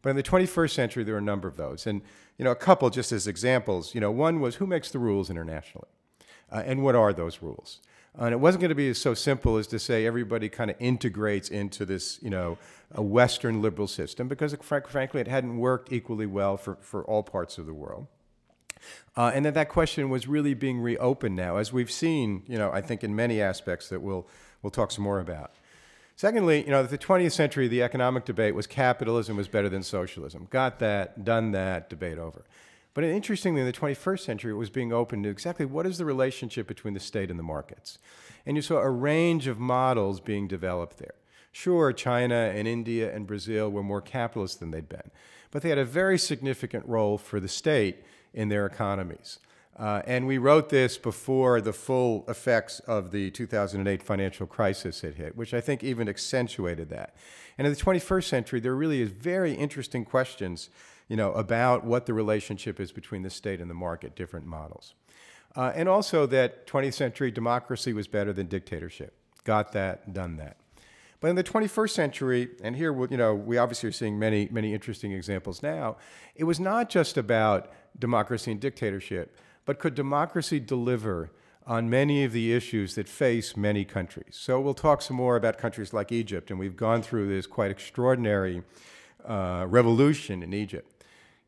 But in the 21st century, there are a number of those. And, a couple just as examples. One was who makes the rules internationally? And what are those rules? And it wasn't going to be so simple as to say everybody kind of integrates into this, a Western liberal system, because frankly, it hadn't worked equally well for all parts of the world. And that question was really being reopened now, as we've seen, I think in many aspects that we'll talk some more about. Secondly, the 20th century, the economic debate was capitalism was better than socialism. Got that, done that, debate over. But interestingly, in the 21st century, it was being opened to exactly what is the relationship between the state and the markets. And you saw a range of models being developed there. Sure, China and India and Brazil were more capitalist than they'd been, but they had a very significant role for the state in their economies. And we wrote this before the full effects of the 2008 financial crisis had hit, which I think even accentuated that. And in the 21st century, there really is very interesting questions, about what the relationship is between the state and the market, different models. And also that 20th century democracy was better than dictatorship. Got that, done that. But in the 21st century, and here, we obviously are seeing many, many interesting examples now, it was not just about democracy and dictatorship, but could democracy deliver on many of the issues that face many countries? So we'll talk some more about countries like Egypt, and we've gone through this quite extraordinary revolution in Egypt.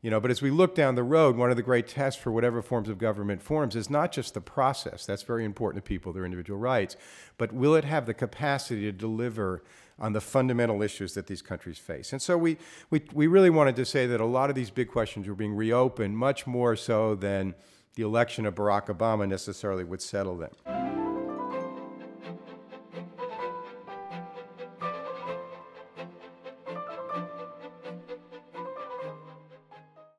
But as we look down the road, one of the great tests for whatever forms of government forms is not just the process. That's very important to people, their individual rights. But will it have the capacity to deliver on the fundamental issues that these countries face? And so we really wanted to say that a lot of these big questions were being reopened, much more so than the election of Barack Obama necessarily would settle them.